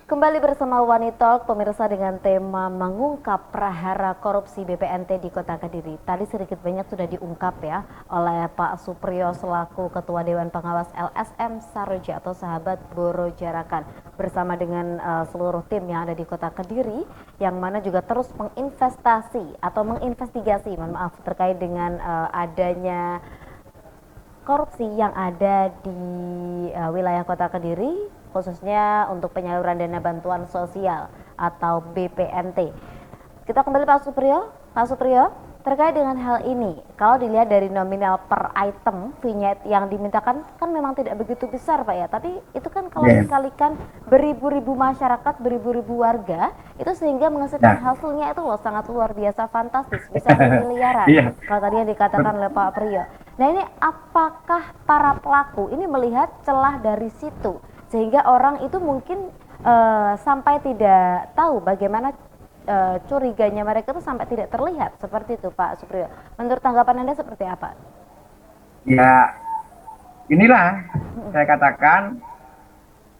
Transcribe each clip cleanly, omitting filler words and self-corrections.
Kembali bersama One Talk, pemirsa, dengan tema mengungkap prahara korupsi BPNT di Kota Kediri. Tadi sedikit banyak sudah diungkap ya oleh Pak Supriyo selaku Ketua Dewan Pengawas LSM Saroja atau Sahabat Boro Jarakan bersama dengan seluruh tim yang ada di Kota Kediri, yang mana juga terus menginvestasi atau menginvestigasi, terkait dengan adanya korupsi yang ada di wilayah Kota Kediri, khususnya untuk penyaluran dana bantuan sosial atau BPNT. Kita kembali Pak Supriyo. Pak Supriyo, terkait dengan hal ini, kalau dilihat dari nominal per item vignette yang dimintakan kan memang tidak begitu besar Pak ya, tapi itu kan kalau dikalikan beribu-ribu masyarakat, beribu-ribu warga, itu sehingga menghasilkan hasilnya itu loh sangat luar biasa fantastis, bisa miliaran. Kalau tadi yang dikatakan oleh Pak Priyo. Nah ini apakah para pelaku ini melihat celah dari situ sehingga orang itu mungkin sampai tidak tahu bagaimana curiganya mereka itu sampai tidak terlihat seperti itu Pak Supriyo. Menurut tanggapan Anda seperti apa? Ya, inilah saya katakan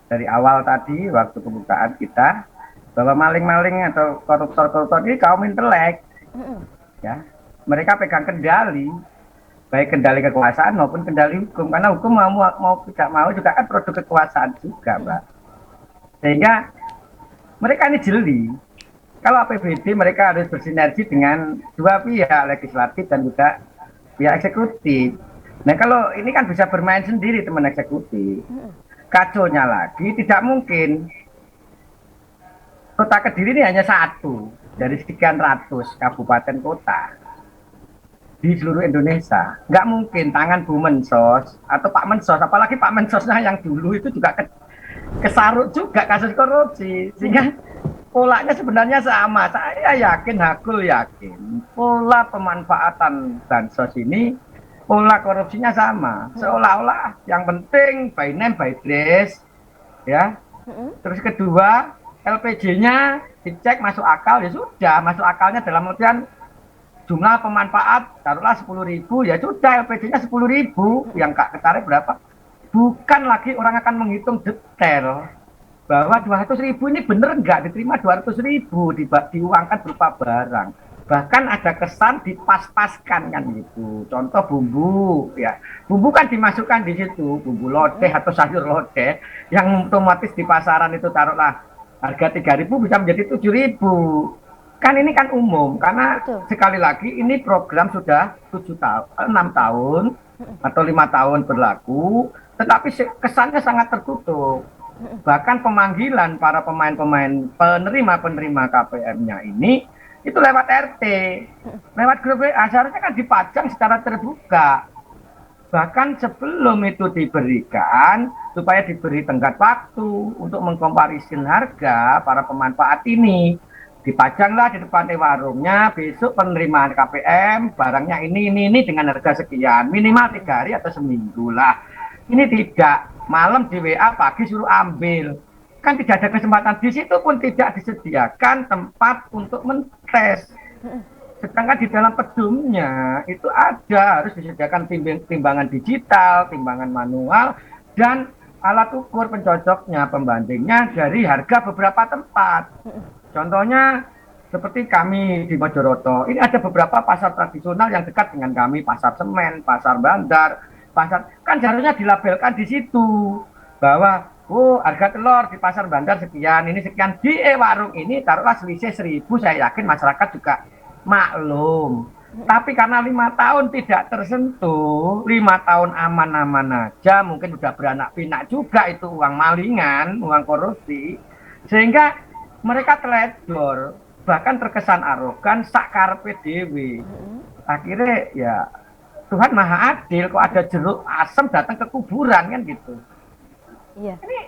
dari awal tadi waktu pembukaan kita bahwa maling-maling atau koruptor-koruptor ini kaum intelek, ya, mereka pegang kendali, baik kendali kekuasaan maupun kendali hukum, karena hukum mau tidak mau juga kan produk kekuasaan juga, Mbak. Sehingga mereka ini jeli. Kalau APBD mereka harus bersinergi dengan dua pihak, legislatif dan juga pihak eksekutif. Nah kalau ini kan bisa bermain sendiri teman eksekutif. Kacaunya lagi tidak mungkin Kota Kediri ini hanya satu dari sekian ratus kabupaten kota di seluruh Indonesia. Nggak mungkin tangan Bu Mensos atau Pak Mensos, apalagi Pak Mensosnya yang dulu itu juga kesarut juga kasus korupsi, sehingga polanya sebenarnya sama. Saya yakin, Hakul yakin, pola pemanfaatan bansos ini, pola korupsinya sama. Seolah-olah yang penting by name by dress, ya. Terus kedua, LPG-nya dicek masuk akal, ya sudah, masuk akalnya dalam artian jumlah pemanfaat taruhlah 10.000, ya sudah LPG-nya 10.000, yang Kak ketarik berapa? Bukan lagi orang akan menghitung detail bahwa 200.000 ini bener nggak diterima 200.000 diuangkan berupa barang. Bahkan ada kesan dipas-paskan kan gitu. Contoh bumbu, ya bumbu kan dimasukkan di situ, bumbu lodeh atau sayur lodeh yang otomatis di pasaran itu taruhlah harga 3.000 bisa menjadi 7.000. Kan ini kan umum, karena sekali lagi ini program sudah 6 tahun atau 5 tahun berlaku, tetapi kesannya sangat tertutup. Bahkan pemanggilan para pemain-pemain penerima KPM-nya ini itu lewat RT, lewat grup WA, seharusnya kan dipajang secara terbuka. Bahkan sebelum itu diberikan, supaya diberi tenggat waktu untuk mengkomparisi harga para pemanfaat ini. Dipajanglah di depan warungnya, besok penerimaan KPM, barangnya ini dengan harga sekian, minimal 3 hari atau seminggu lah. Ini tidak, malam di WA, pagi suruh ambil. Kan tidak ada kesempatan, di situ pun tidak disediakan tempat untuk mentes. Sedangkan di dalam pedumnya itu ada, harus disediakan timbangan digital, timbangan manual, dan alat ukur pencocoknya, pembandingnya dari harga beberapa tempat. Contohnya seperti kami di Mojoroto, ini ada beberapa pasar tradisional yang dekat dengan kami, pasar semen, pasar bandar, pasar, kan seharusnya dilabelkan di situ bahwa harga telur di pasar bandar sekian, ini sekian, di warung ini taruhlah selisih 1.000, saya yakin masyarakat juga maklum. Tapi karena 5 tahun tidak tersentuh, 5 tahun aman-aman aja, mungkin udah beranak pinak juga itu uang malingan, uang korupsi, sehingga mereka teledor, bahkan terkesan arogan, sakarepe dhewe. Akhirnya ya Tuhan Maha Adil, kok ada jeruk asem datang ke kuburan kan gitu. Iya. Ini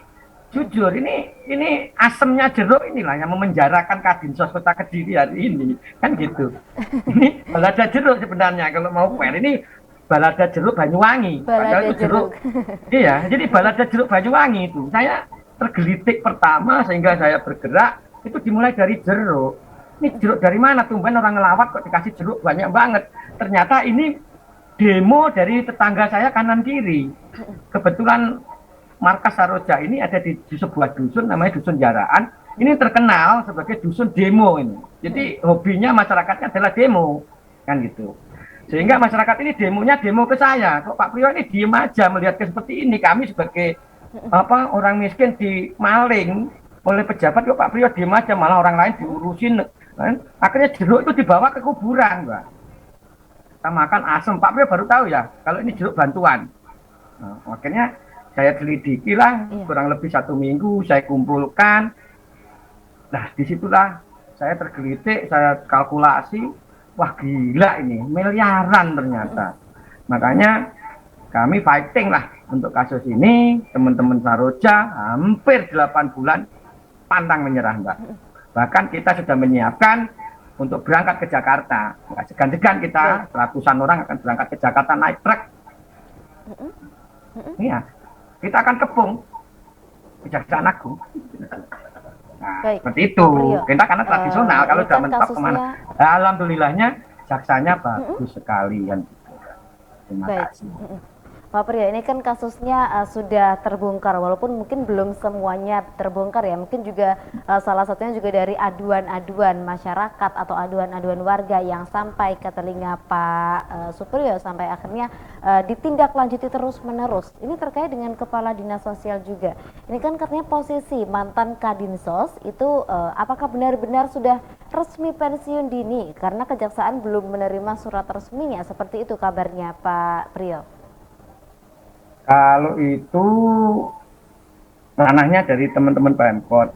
jujur, ini asemnya jeruk inilah yang memenjarakan Kadinsos Kota Kediri hari ini kan gitu. Ini balada jeruk sebenarnya kalau mau fair, ini balada jeruk Banyuwangi. Padahal itu jeruk. Iya, jadi balada jeruk Banyuwangi itu saya tergelitik pertama sehingga saya bergerak itu dimulai dari jeruk. Ini jeruk dari mana? Tumben orang ngelawat kok dikasih jeruk banyak banget. Ternyata ini demo dari tetangga saya kanan kiri. Kebetulan markas Saroja ini ada di sebuah dusun namanya Dusun Jaraan. Ini terkenal sebagai dusun demo ini. Jadi hobinya masyarakatnya adalah demo, kan gitu. Sehingga masyarakat ini demonya demo ke saya. Kok Pak Priyo ini diem aja melihat seperti ini. Kami sebagai orang miskin dimaling oleh pejabat, kok Pak Priyo diem aja, malah orang lain diurusin. Kan? Akhirnya jeruk itu dibawa ke kuburan, Mbak. Kita makan asem. Pak Priyo baru tahu ya kalau ini jeruk bantuan. Nah, akhirnya saya selidiki lah, kurang lebih 1 minggu saya kumpulkan. Nah, disitulah saya tergelitik, saya kalkulasi, wah gila ini, miliaran ternyata. Makanya kami fighting lah untuk kasus ini, teman-teman Saroja hampir 8 bulan pantang menyerah, Mbak. Bahkan kita sudah menyiapkan untuk berangkat ke Jakarta. Nggak segan-segan kita, ratusan orang akan berangkat ke Jakarta naik truk. Iya, kita akan kepung Kejaksaan Agung. Nah, seperti itu. Kita karena tradisional, kalau sudah mentok kemana. Alhamdulillahnya jaksanya bagus sekali kan. Terima kasih. Pak Priyo, ini kan kasusnya sudah terbongkar, walaupun mungkin belum semuanya terbongkar ya, mungkin juga salah satunya juga dari aduan-aduan masyarakat atau aduan-aduan warga yang sampai ke telinga Pak Supriyo sampai akhirnya ditindaklanjuti terus-menerus. Ini terkait dengan Kepala Dinas Sosial juga. Ini kan katanya posisi mantan Kadinsos itu apakah benar-benar sudah resmi pensiun dini karena Kejaksaan belum menerima surat resminya, seperti itu kabarnya Pak Priyo? Kalau itu ranahnya dari teman-teman Pemkot.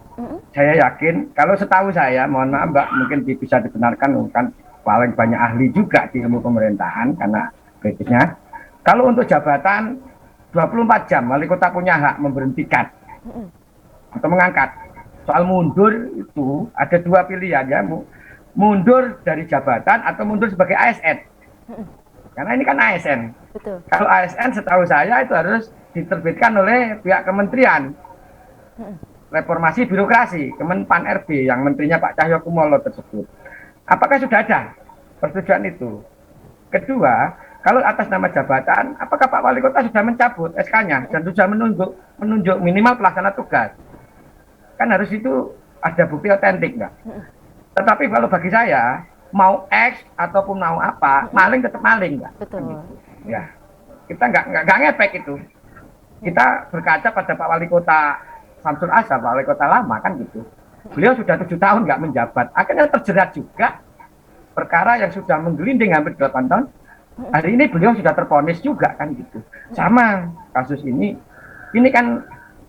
Saya yakin, kalau setahu saya, mohon maaf Mbak, mungkin bisa dibenarkan, kan paling banyak ahli juga di ilmu pemerintahan, karena kritisnya. Kalau untuk jabatan, 24 jam, wali kota punya hak memberhentikan atau mengangkat. Soal mundur itu, ada 2 pilihan ya, mundur dari jabatan atau mundur sebagai ASN. Karena ini kan ASN. Betul. Kalau ASN setahu saya itu harus diterbitkan oleh pihak kementerian. Reformasi birokrasi, Kemenpan RB yang menterinya Pak Cahyokumolo tersebut. Apakah sudah ada persetujuan itu? Kedua, kalau atas nama jabatan, apakah Pak Wali Kota sudah mencabut SK-nya dan sudah menunjuk minimal pelaksana tugas? Kan harus itu ada bukti otentik, Mbak. Tetapi kalau bagi saya, mau X ataupun mau apa, maling tetap maling, Mbak. Betul. Gitu. Ya, kita nggak ngepek itu. Kita berkaca pada Pak Wali Kota Samsul Asa, Pak Wali Kota lama kan gitu. Beliau sudah 7 tahun nggak menjabat, akhirnya terjerat juga perkara yang sudah menggelinding hampir 8 tahun. Hari ini beliau sudah terponis juga kan gitu. Sama kasus ini kan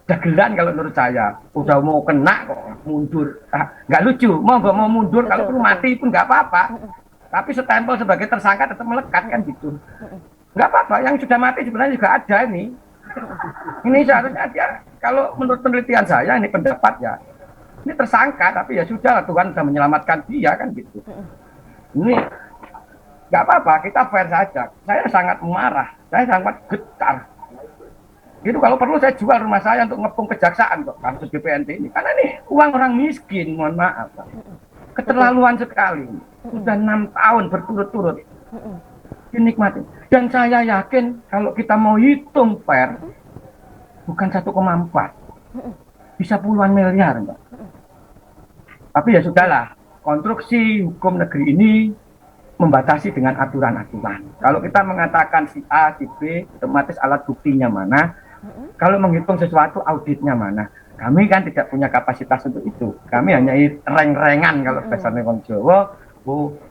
dagelan kalau menurut saya, udah mau kena kok mundur, nggak lucu, mau mundur, kalau perlu mati pun nggak apa-apa, tapi setempel sebagai tersangka tetap melekat kan gitu, nggak apa-apa, yang sudah mati sebenarnya juga ada ini seharusnya dia, kalau menurut penelitian saya, ini pendapat ya, ini tersangka, tapi ya sudah, Tuhan sudah menyelamatkan dia kan gitu, ini nggak apa-apa, kita fair saja, saya sangat marah, saya sangat getar. Itu kalau perlu saya jual rumah saya untuk ngepung kejaksaan kok kasus BPNT ini. Karena ini uang orang miskin, mohon maaf. Keterlaluan sekali. Sudah 6 tahun berturut-turut dinikmati. Dan saya yakin kalau kita mau hitung fair, bukan 1,4. Bisa puluhan miliar, Mbak. Tapi ya sudahlah, konstruksi hukum negeri ini membatasi dengan aturan-aturan. Kalau kita mengatakan si A, si B, otomatis alat buktinya mana. Kalau menghitung sesuatu, auditnya mana? Kami kan tidak punya kapasitas untuk itu. Kami hanya reng-rengan kalau bahasane wong Jawa.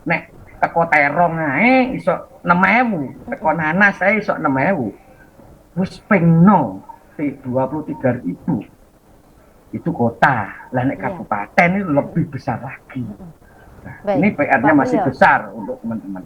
Nek teko terong ae iso 6.000, teko nanas ae iso 6.000. Wis pengno 23.000. Itu kota. Lah nek kabupaten itu lebih besar lagi. Nah, ini PR-nya masih besar untuk teman-teman.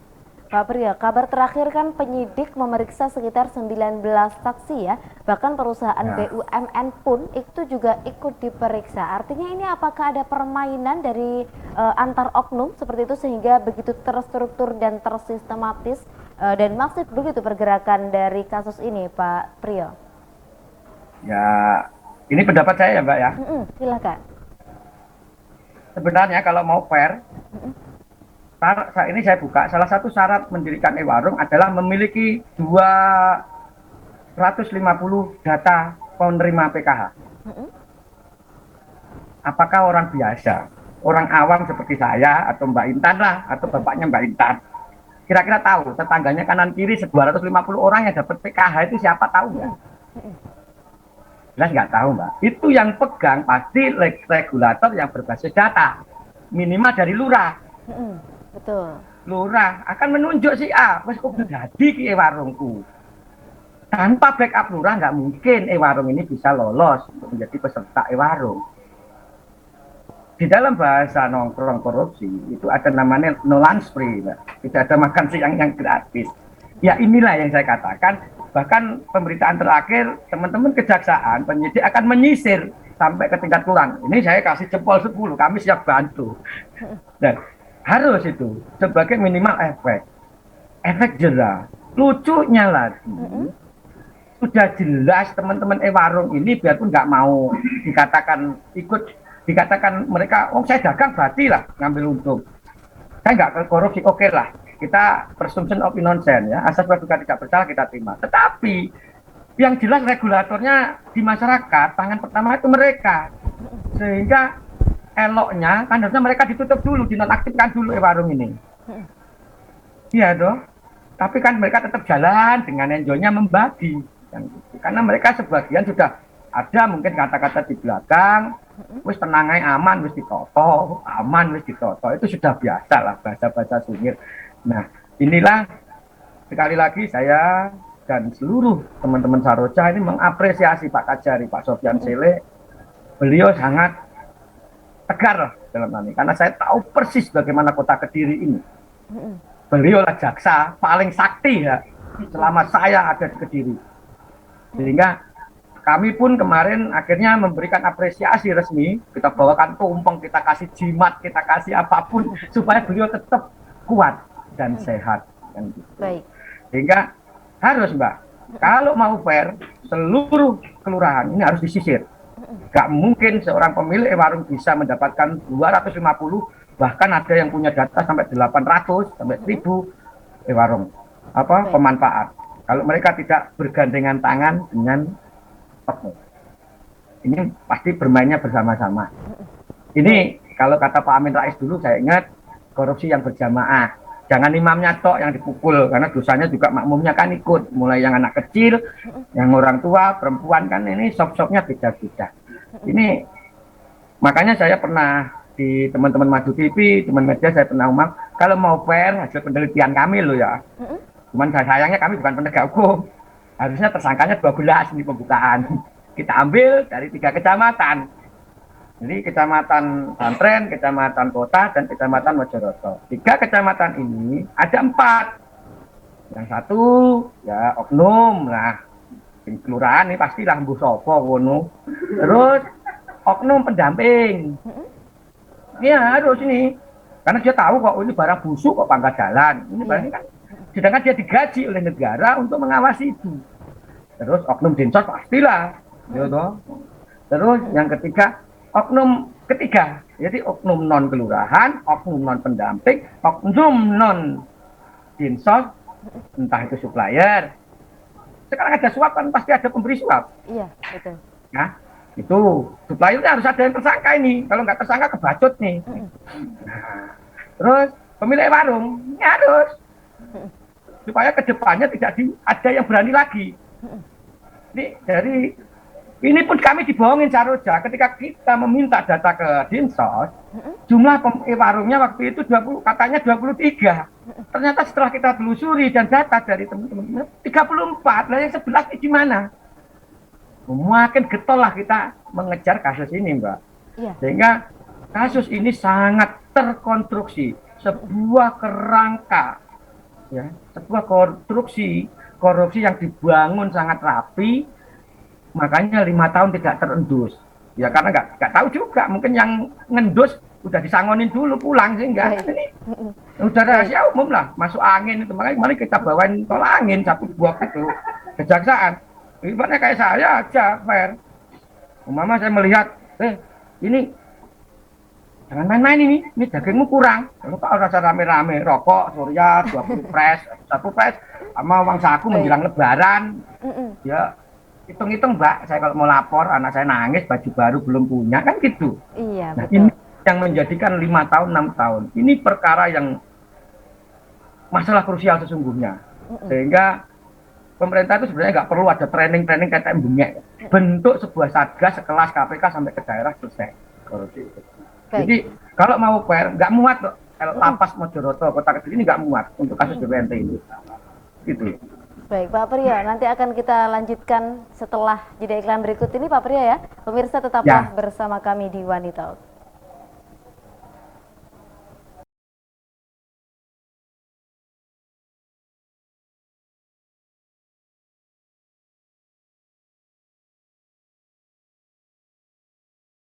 Pak Priyo, kabar terakhir kan penyidik memeriksa sekitar 19 saksi ya, bahkan perusahaan BUMN pun itu juga ikut diperiksa. Artinya ini apakah ada permainan dari antar oknum seperti itu sehingga begitu terstruktur dan tersistematis dan masif begitu pergerakan dari kasus ini, Pak Priyo? Ya, ini pendapat saya ya Mbak ya. Silakan. Sebenarnya kalau mau fair, saat ini saya buka, salah satu syarat mendirikan e-warung adalah memiliki 250 data penerima PKH. Mm-mm. Apakah orang biasa, orang awam seperti saya atau Mbak Intan lah, atau bapaknya Mbak Intan, kira-kira tahu tetangganya kanan kiri 250 orang yang dapat PKH itu siapa, tahu nggak? Jelas nggak tahu, Mbak. Itu yang pegang pasti regulator yang berbasis data, minimal dari lurah. Mm-mm. Betul. Lurah akan menunjuk si A, wes kok jadi ki warungku. Tanpa backup lurah nggak mungkin warung ini bisa lolos untuk menjadi peserta warung. Di dalam bahasa nongkrong korupsi itu ada namanya no lunch free, Mbak. Tidak ada makan siang yang gratis. Ya inilah yang saya katakan. Bahkan pemberitaan terakhir teman-teman kejaksaan penyidik akan menyisir sampai ke tingkat kelurahan. Ini saya kasih jempol 10, kami siap bantu. Dan harus itu sebagai minimal efek jerah. Lucunya lagi, sudah jelas teman-teman warung ini biarpun nggak mau dikatakan mereka, oh saya dagang berarti lah ngambil untung. Saya nggak korupsi, oke lah. Kita presumption of innocence ya, asas praduga tidak bersalah kita terima. Tetapi yang jelas regulatornya di masyarakat, tangan pertama itu mereka. Sehingga eloknya kan harusnya mereka ditutup dulu, dinonaktifkan dulu warung ini. Iya dong. Tapi kan mereka tetap jalan dengan enjoynya membagi. Karena mereka sebagian sudah ada mungkin kata-kata di belakang, wis tenangai aman, wis ditoto, aman, wis ditoto. Itu sudah biasa lah bahasa-bahasa sumir. Nah, inilah sekali lagi saya dan seluruh teman-teman Saroja ini mengapresiasi Pak Kajari, Pak Sofyan Sele. Beliau sangat tegar dalam hal ini, karena saya tahu persis bagaimana kota Kediri ini. Beliau lah jaksa paling sakti ya selama saya ada di Kediri. Sehingga kami pun kemarin akhirnya memberikan apresiasi resmi, kita bawakan tumpeng, kita kasih jimat, kita kasih apapun supaya beliau tetap kuat dan sehat. Kan gitu. Baik. Sehingga harus, Mbak, kalau mau fair, seluruh kelurahan ini harus disisir. Gak mungkin seorang pemilik warung bisa mendapatkan 250, bahkan ada yang punya data sampai 800, sampai 1000 warung pemanfaat. Kalau mereka tidak bergandengan tangan dengan oknum. Ini pasti bermainnya bersama-sama. Ini kalau kata Pak Amin Rais dulu, saya ingat korupsi yang berjamaah. Jangan imamnya tok yang dipukul, karena dosanya juga makmumnya kan ikut. Mulai yang anak kecil, yang orang tua, perempuan, kan ini sop-sopnya beda-beda. Ini makanya saya pernah di teman-teman Maju TV, teman media saya pernah ngomong, kalau mau fair hasil penelitian kami loh ya. Cuman sayangnya kami bukan penegak hukum. Harusnya tersangkanya 12 ini pembukaan. Kita ambil dari 3 kecamatan. Jadi kecamatan Santren, kecamatan Kota, dan kecamatan Mojoroto. 3 kecamatan ini ada 4. Yang satu ya oknum lah. Di kelurahan ini pastilah mbuh sapa ngono. Terus oknum pendamping. Ya harus ini. Karena dia tahu kok ini barang busuk kok pangkat jalan. Ini berarti kan. Sedangkan dia digaji oleh negara untuk mengawasi itu. Terus oknum dinsos pastilah. Gitu. Terus yang ketiga, oknum ketiga, jadi oknum non kelurahan, oknum non pendamping, oknum non dinsos, entah itu supplier. Sekarang ada suap kan pasti ada pemberi suap. Iya, betul. Nah, itu suppliernya harus ada yang tersangka ini. Kalau nggak tersangka kebacut nih. Nah, terus pemilik warung ini harus supaya kedepannya tidak ada yang berani lagi. Ini pun kami dibohongin Saroja ketika kita meminta data ke Dinsos, jumlah warungnya waktu itu 20, katanya 23. Ternyata setelah kita telusuri dan data dari teman-teman 34, lah yang 11 ini gimana? Makin getol lah kita mengejar kasus ini, Mbak. Iya. Sehingga kasus ini sangat terkonstruksi, sebuah kerangka, ya, sebuah konstruksi korupsi yang dibangun sangat rapi. Makanya 5 tahun tidak terendus. Ya karena nggak tahu juga, mungkin yang ngendus udah disangonin dulu pulang sehingga ini udah rahasia umum lah, masuk angin itu. Makanya mari kita bawain tol angin 1 buah itu kejaksaan. Ibaratnya kayak saya aja fair. Mama saya melihat, ini jangan main-main ini dagingmu kurang. Kalau kau rasa rame-rame rokok Surya 20 pres, 1 pres sama uang saku menjelang Lebaran, ya. hitung-hitung Mbak, saya kalau mau lapor anak saya nangis baju baru belum punya kan gitu. Iya, Nah betul. ini yang menjadikan 5 tahun 6 tahun ini perkara yang masalah krusial sesungguhnya, sehingga pemerintah itu sebenarnya nggak perlu ada training-training kayak bengek, bentuk sebuah satgas sekelas KPK sampai ke daerah selesai korupsi itu. Baik. Jadi kalau mau fair nggak muat kok, lapas Mojoroto Kota Kediri ini nggak muat untuk kasus BPNT ini gitu. Baik, Pak Priyo, nanti akan kita lanjutkan setelah jeda iklan berikut ini, Pak Priyo ya. Pemirsa tetaplah Ya. bersama kami di Wanita.